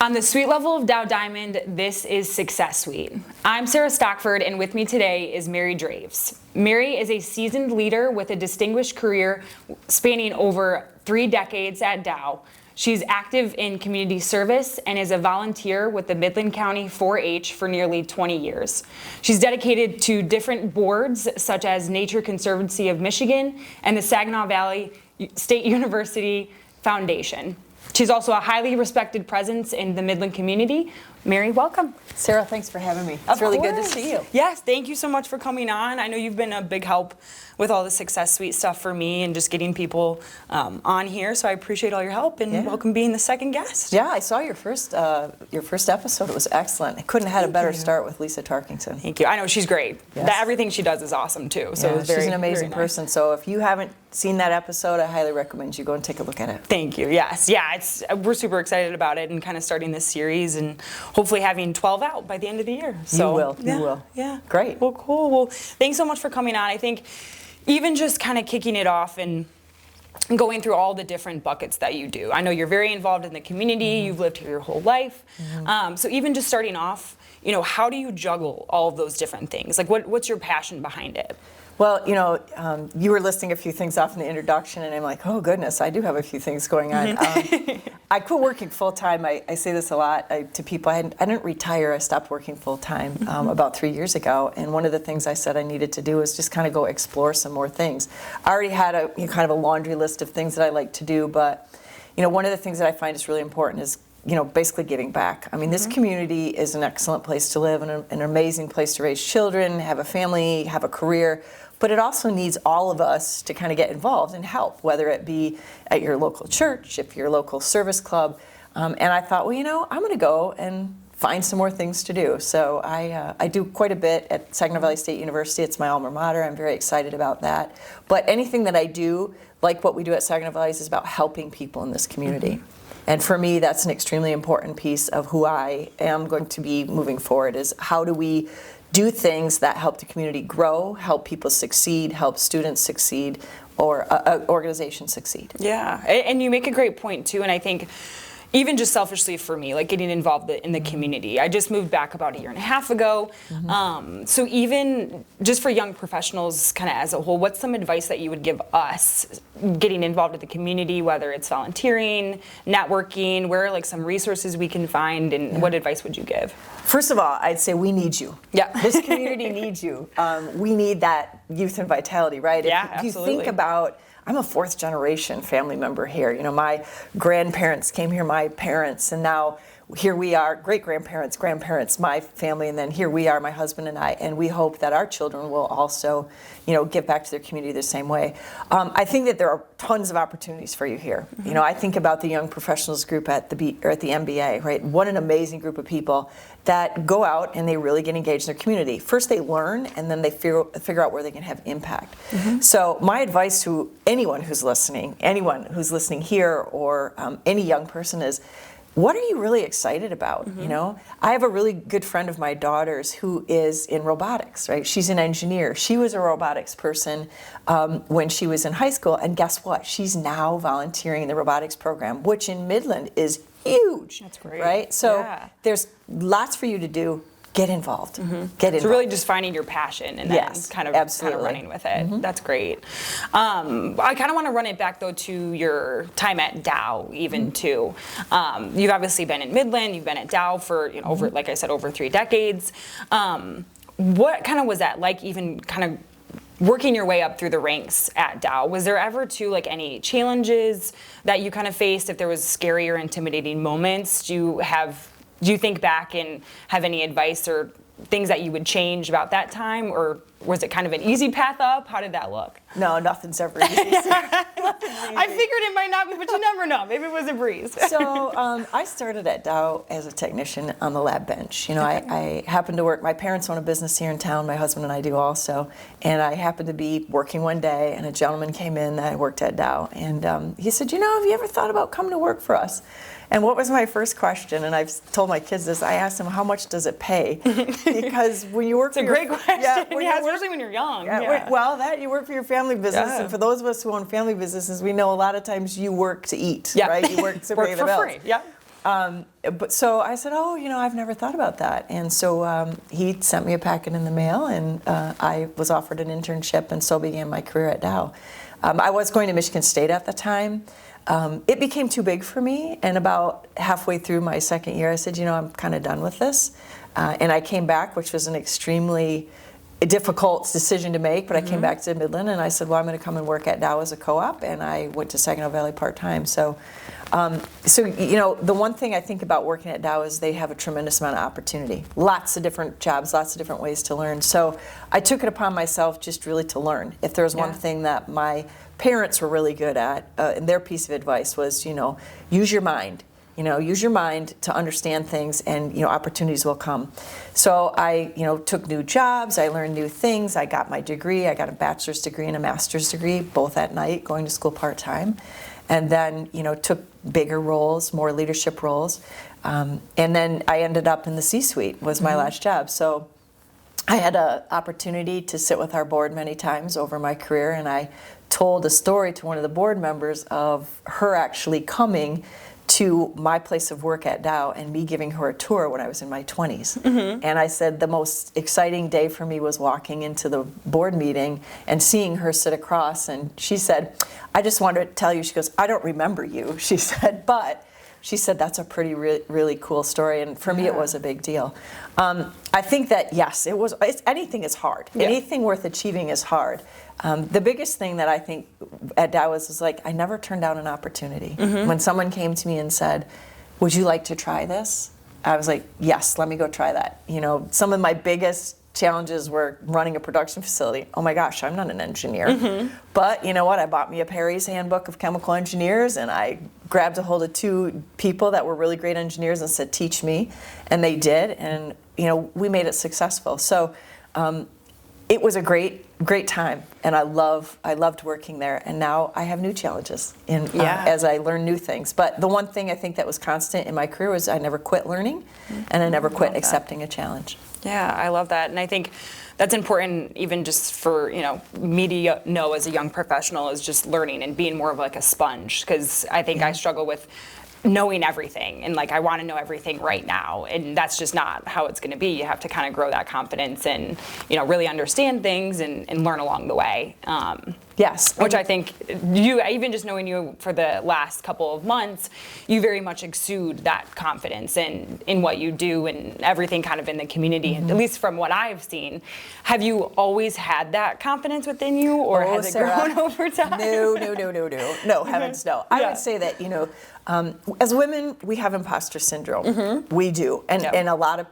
On the suite level of Dow Diamond, this is Success Suite. I'm Sarah Stockford, and with me today is Mary Draves. Mary is a seasoned leader with a distinguished career spanning over 3 decades at Dow. She's active in community service and is a volunteer with the Midland County 4-H for nearly 20 years. She's dedicated to different boards such as Nature Conservancy of Michigan and the Saginaw Valley State University Foundation. She's also a highly respected presence in the Midland community. Mary, welcome. Sarah, thanks for having me. It's really good to see you. Yes, thank you so much for coming on. I know you've been a big help with all the Success Suite stuff for me and just getting people on here, so I appreciate all your help and welcome being the second guest. Yeah, I saw your first episode. It was excellent. I couldn't have had a better start with Lisa Tarkington. Thank you. I know she's great. Yes. Everything she does is awesome too. So yeah, it's very, she's an amazing very nice. person. So if you haven't seen that episode, I highly recommend you go and take a look at it. Thank you. Yes. Yeah, we're super excited about it and kind of starting this series and hopefully having 12 out by the end of the year. So, you will. Yeah. Great. Well, cool. Well, thanks so much for coming on. I think even just kind of kicking it off and going through all the different buckets that you do. I know you're very involved in the community. You've lived here your whole life. So even just starting off, how do you juggle all of those different things? Like what's your passion behind it? Well, you were listing a few things off in the introduction, and I'm like, oh, goodness, I do have a few things going on. I quit working full-time. I say this a lot to people. I didn't retire. I stopped working full-time about 3 years ago, and one of the things I said I needed to do was just kind of go explore some more things. I already had kind of a laundry list of things that I like to do, but one of the things that I find is really important is basically giving back. I mean, this community is an excellent place to live and an amazing place to raise children, have a family, have a career, but it also needs all of us to kind of get involved and help, whether it be at your local church, if your local service club. And I thought, well, I'm going to go and find some more things to do. So I do quite a bit at Saginaw Valley State University. It's my alma mater. I'm very excited about that. But anything that I do, like what we do at Saginaw Valley, is about helping people in this community. And for me, that's an extremely important piece of who I am going to be moving forward, is how do we do things that help the community grow, help people succeed, help students succeed, or organizations succeed. Yeah, and you make a great point too, and I think even just selfishly for me, like getting involved in the community. I just moved back about 1.5 years ago. So even just for young professionals kind of as a whole, what's some advice that you would give us getting involved in the community, whether it's volunteering, networking, where are like some resources we can find, and what advice would you give? First of all, I'd say we need you. Yeah. This community needs you. We need that youth and vitality, right? Yeah, if you absolutely. think about, I'm a 4th generation family member here. My grandparents came here, my parents, and now here we are, great-grandparents, grandparents, my family, and then here we are, my husband and I, and we hope that our children will also, give back to their community the same way. I think that there are tons of opportunities for you here. I think about the young professionals group at the MBA, right? What an amazing group of people that go out and they really get engaged in their community. First they learn, and then they figure out where they can have impact. So my advice to anyone who's listening here, or any young person is, what are you really excited about? I have a really good friend of my daughter's who is in robotics, right? She's an engineer. She was a robotics person when she was in high school, and guess what? She's now volunteering in the robotics program, which in Midland is huge. That's great. Right? So there's lots for you to do. Get involved. Get involved. So really just finding your passion and then kind of running with it. That's great. I kind of want to run it back though to your time at Dow even too. You've obviously been in Midland, you've been at Dow for over, like I said, over 3 decades. What kind of was that like, even kind of working your way up through the ranks at Dow? Was there ever too like any challenges that you kind of faced? If there was scary or intimidating moments, do you think back and have any advice or things that you would change about that time, or was it kind of an easy path up? How did that look? No, nothing's ever easy. I figured it might not be, but you never know. Maybe it was a breeze. So I started at Dow as a technician on the lab bench. I happened to work, my parents own a business here in town, my husband and I do also, and I happened to be working one day, and a gentleman came in that worked at Dow, and he said, have you ever thought about coming to work for us? And what was my first question? And I've told my kids this. I asked them, how much does it pay? Because when you work it's a great question. Especially when you're young. You work for your family business. And for those of us who own family businesses, we know a lot of times you work to eat, right? You work to pay the bills. For free. Yeah. But so I said, oh, I've never thought about that. And so he sent me a packet in the mail, and I was offered an internship, and so began my career at Dow. I was going to Michigan State at the time. It became too big for me, and about halfway through my second year, I said, I'm kind of done with this. And I came back, which was an extremely difficult decision to make, but I came back to Midland, and I said, well, I'm going to come and work at Dow as a co-op, and I went to Saginaw Valley part-time. So the one thing I think about working at Dow is they have a tremendous amount of opportunity. Lots of different jobs, lots of different ways to learn. So I took it upon myself just really to learn. If there was one thing that my parents were really good at, and their piece of advice was, use your mind. Use your mind to understand things, and opportunities will come. So I took new jobs, I learned new things, I got my degree, I got a bachelor's degree and a master's degree, both at night, going to school part-time, and then took bigger roles, more leadership roles, and then I ended up in the C-suite, was my last job. So I had an opportunity to sit with our board many times over my career, and I told a story to one of the board members of her actually coming to my place of work at Dow and me giving her a tour when I was in my 20s. And I said the most exciting day for me was walking into the board meeting and seeing her sit across, and she said, I just wanted to tell you, she goes, I don't remember you, she said, but she said that's a pretty really cool story, and for me it was a big deal. I think that yes, anything is hard. Anything worth achieving is hard. The biggest thing that I think at Dow is like I never turned down an opportunity. When someone came to me and said, would you like to try this? I was like, yes, let me go try that. Some of my biggest challenges were running a production facility. Oh my gosh, I'm not an engineer. But you know what? I bought me a Perry's Handbook of Chemical Engineers, and I grabbed a hold of two people that were really great engineers and said, teach me. And they did, and we made it successful. So it was a great time, and I loved working there. And now I have new challenges as I learn new things. But the one thing I think that was constant in my career was I never quit learning, and I never quit accepting a challenge. Yeah, I love that, and I think that's important even just for me to know as a young professional is just learning and being more of like a sponge, because I think I struggle with knowing everything, and like I want to know everything right now, and that's just not how it's going to be. You have to kind of grow that confidence and really understand things and learn along the way. Yes. Which I think even just knowing you for the last couple of months, you very much exude that confidence in what you do and everything kind of in the community, and at least from what I've seen. Have you always had that confidence within you, or has it grown over time? No, heavens no. I would say that, as women, we have imposter syndrome. We do. And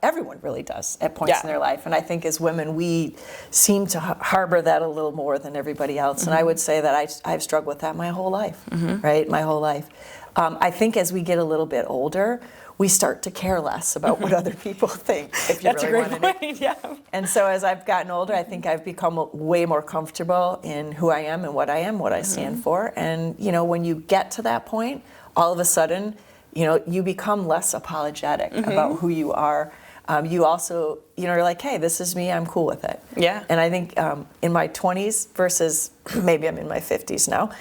everyone really does at points in their life. And I think as women, we seem to harbor that a little more than everybody else. And I would say that I've struggled with that my whole life, right? My whole life. I think as we get a little bit older, we start to care less about what other people think, if you really want to know. Yeah. And so as I've gotten older, I think I've become way more comfortable in who I am and what I stand for. And, when you get to that point, all of a sudden, you become less apologetic about who you are. You also, you're like, hey, this is me, I'm cool with it. Yeah. And I think in my 20s versus maybe I'm in my 50s now,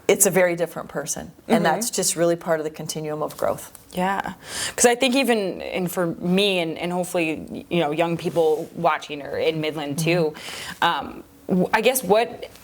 it's a very different person. And that's just really part of the continuum of growth. Yeah, because I think even, and for me and hopefully, young people watching or in Midland too, I guess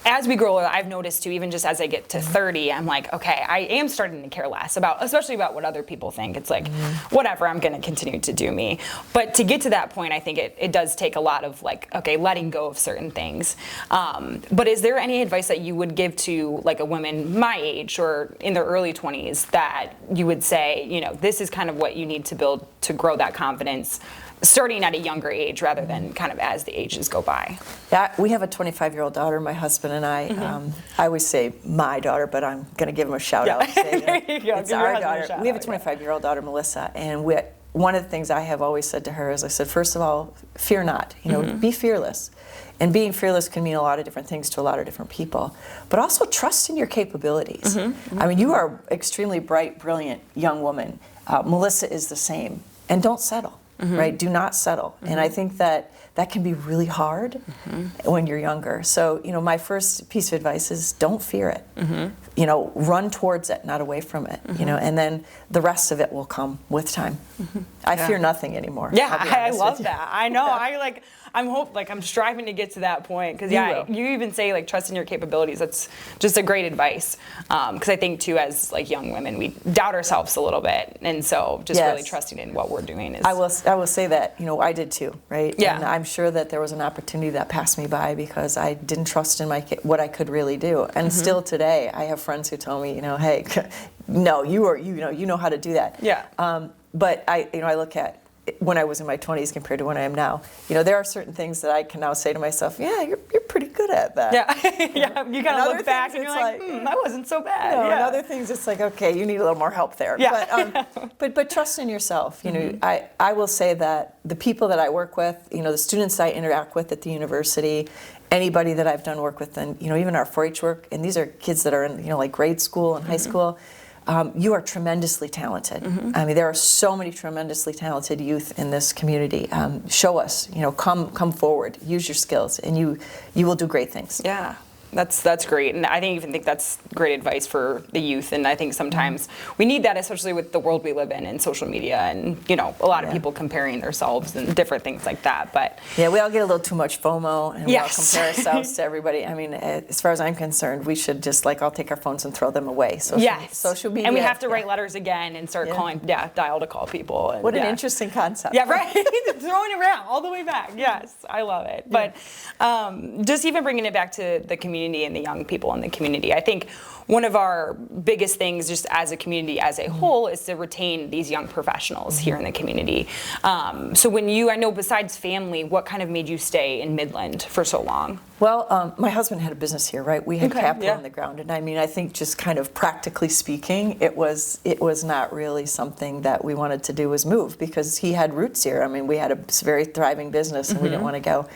as we grow older, I've noticed too, even just as I get to 30, I'm like, okay, I am starting to care less especially about what other people think. It's like, whatever, I'm going to continue to do me. But to get to that point, I think it does take a lot of like, okay, letting go of certain things. But is there any advice that you would give to like a woman my age or in their early 20s that you would say, this is kind of what you need to build to grow that confidence starting at a younger age rather than kind of as the ages go by? Yeah, we have a 25-year-old daughter, my husband and I. I always say my daughter, but I'm going to give him a shout out. There you go. It's our daughter. We have a 25-year-old daughter, Melissa, and one of the things I have always said to her is I said, first of all, fear not. Be fearless. And being fearless can mean a lot of different things to a lot of different people. But also trust in your capabilities. I mean, you are extremely bright, brilliant young woman. Melissa is the same. And don't settle. right? Do not settle. And I think that can be really hard when you're younger. So, my first piece of advice is don't fear it. Run towards it, not away from it, and then the rest of it will come with time. I fear nothing anymore. Yeah, I love that. I know. I'm striving to get to that point because you even say like trust in your capabilities. That's just a great advice because I think too as like young women we doubt ourselves a little bit, and so just really trusting in what we're doing is. I will say that I did too, right? Yeah. And I'm sure that there was an opportunity that passed me by because I didn't trust in what I could really do, and still today I have friends who tell me, hey, no, you know how to do that. Yeah. But I look at when I was in my 20s compared to when I am now, there are certain things that I can now say to myself, yeah, you're pretty good at that. Yeah, you kind of look back and you're like, that wasn't so bad. And other things, it's like, okay, you need a little more help there. Yeah. But trust in yourself. I will say that the people that I work with, the students I interact with at the university, anybody that I've done work with, and even our 4-H work, and these are kids that are in like grade school and high school. You are tremendously talented. I mean, there are so many tremendously talented youth in this community. Show us, come forward, use your skills, and you will do great things. Yeah. That's great, and I think that's great advice for the youth. And I think sometimes we need that, especially with the world we live in and social media, and a lot of people comparing themselves and different things like that. But we all get a little too much FOMO, and we all compare ourselves to everybody. I mean, as far as I'm concerned, we should just all take our phones and throw them away. Social media, and we have to write letters again and start calling, dial to call people. And, what an interesting concept. Yeah, right. Throwing it around all the way back. Yes, I love it. But just even bringing it back to the community and the young people in the community. I think one of our biggest things just as a community as a whole is to retain these young professionals here in the community. So when I know besides family, what kind of made you stay in Midland for so long? Well, my husband had a business here, right? We had capital on the ground, and I mean, I think just kind of practically speaking, it was not really something that we wanted to do was move because he had roots here. I mean, we had a very thriving business, and we didn't want to go.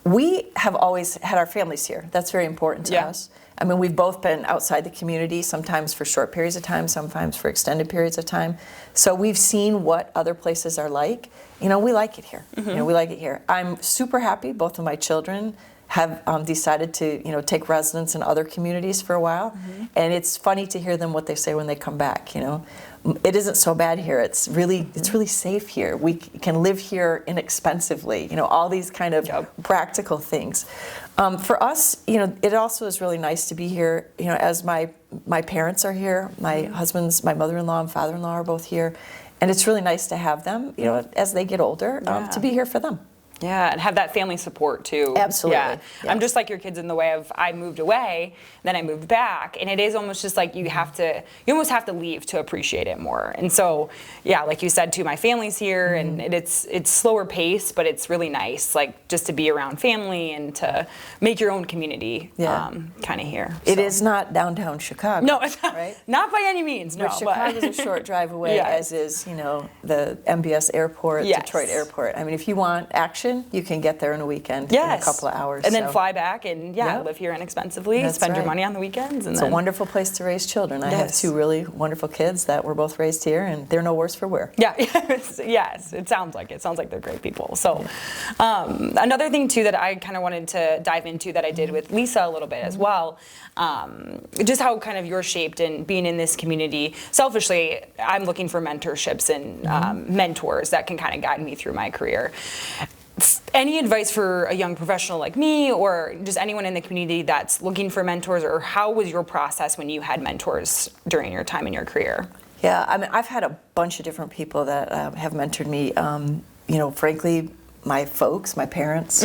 We have always had our families here. That's very important to us. I mean, we've both been outside the community, sometimes for short periods of time, sometimes for extended periods of time. So we've seen what other places are like. We like it here. We like it here. I'm super happy. Both of my children have decided to, take residence in other communities for a while. And it's funny to hear them what they say when they come back, It isn't so bad here. It's really safe here. We can live here inexpensively. All these kind of practical things. For us, it also is really nice to be here. As my parents are here, my mother-in-law and father-in-law are both here, and it's really nice to have them. As they get older, to be here for them. Yeah, and have that family support too. Absolutely. Yeah. I'm just like your kids in the way of I moved away, then I moved back, and it is almost just like you almost have to leave to appreciate it more. And so, like you said too, my family's here, and it's slower pace, but it's really nice, like just to be around family and to make your own community kind of here. It is not downtown Chicago. No, it's not, right? Not by any means. No, but Chicago's a short drive away, as is the MBS airport, Detroit airport. I mean, if you want action, you can get there in a weekend in a couple of hours. And then fly back and live here inexpensively, spend your money on the weekends. And it's a wonderful place to raise children. I have 2 really wonderful kids that were both raised here, and they're no worse for wear. Yeah, yes, it sounds like it. Sounds like they're great people. So another thing too that I kind of wanted to dive into that I did with Lisa a little bit as well, just how kind of you're shaped and being in this community. Selfishly, I'm looking for mentorships and mentors that can kind of guide me through my career. Any advice for a young professional like me or just anyone in the community that's looking for mentors, or how was your process when you had mentors during your time in your career? Yeah, I mean, I've had a bunch of different people that have mentored me. Frankly, my folks, my parents,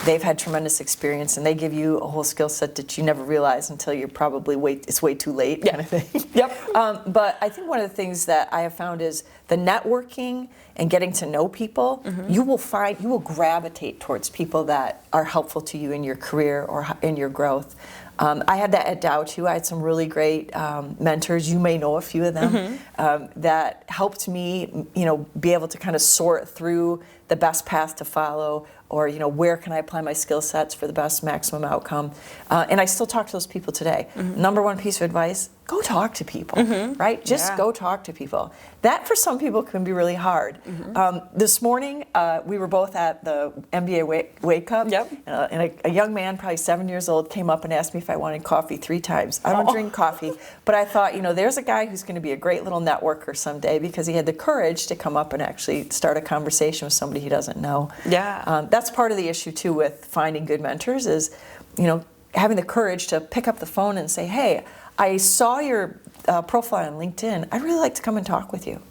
they've had tremendous experience, and they give you a whole skill set that you never realize until you're probably it's way too late kind of thing. But I think one of the things that I have found is the networking and getting to know people. You will gravitate towards people that are helpful to you in your career or in your growth. I had that at Dow too. I had some really great mentors. You may know a few of them that helped me, be able to kind of sort through the best path to follow, or where can I apply my skill sets for the best maximum outcome. And I still talk to those people today. Number one piece of advice: go talk to people, right? Just go talk to people. That for some people can be really hard. This morning, we were both at the NBA Wake Up, and a young man, probably 7 years old, came up and asked me if I wanted coffee 3 times. I don't drink coffee, but I thought, there's a guy who's going to be a great little networker someday because he had the courage to come up and actually start a conversation with somebody he doesn't know. That's part of the issue, too, with finding good mentors is, having the courage to pick up the phone and say, hey, I saw your profile on LinkedIn. I'd really like to come and talk with you.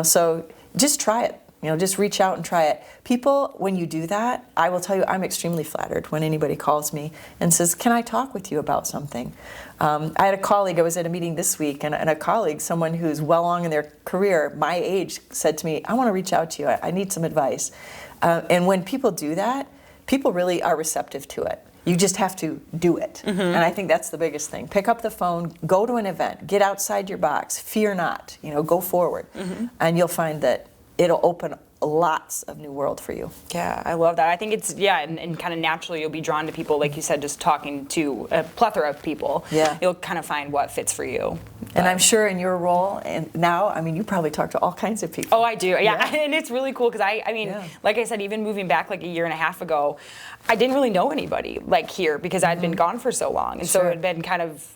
So just try it. Just reach out and try it. People, when you do that, I will tell you, I'm extremely flattered when anybody calls me and says, can I talk with you about something? I had a colleague, I was at a meeting this week, and a colleague, someone who's well along in their career, my age, said to me, I want to reach out to you. I need some advice. And when people do that, people really are receptive to it. You just have to do it. And I think that's the biggest thing. Pick up the phone, go to an event, get outside your box, fear not, go forward. And you'll find that it'll open lots of new world for you. Yeah, I love that. I think it's, and kind of naturally you'll be drawn to people, like you said, just talking to a plethora of people. You'll kind of find what fits for you. And I'm sure in your role, and now, you probably talk to all kinds of people. Oh, I do, and it's really cool because like I said, even moving back like a year and a half ago, I didn't really know anybody like here because I'd been gone for so long, and so it had been kind of,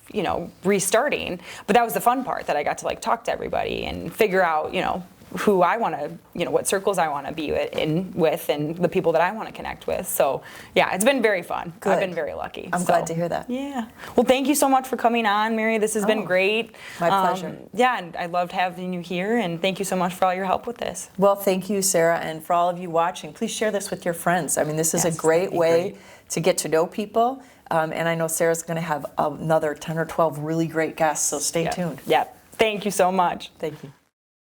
restarting. But that was the fun part, that I got to like talk to everybody and figure out, who I want to, what circles I want to be in with, and the people that I want to connect with. So, it's been very fun. Good. I've been very lucky. I'm glad to hear that. Yeah. Well, thank you so much for coming on, Mary. This has been great. My pleasure. And I loved having you here, and thank you so much for all your help with this. Well, thank you, Sarah, and for all of you watching, please share this with your friends. This is a great way to get to know people, and I know Sarah's going to have another 10 or 12 really great guests, so stay tuned. Thank you so much. Thank you.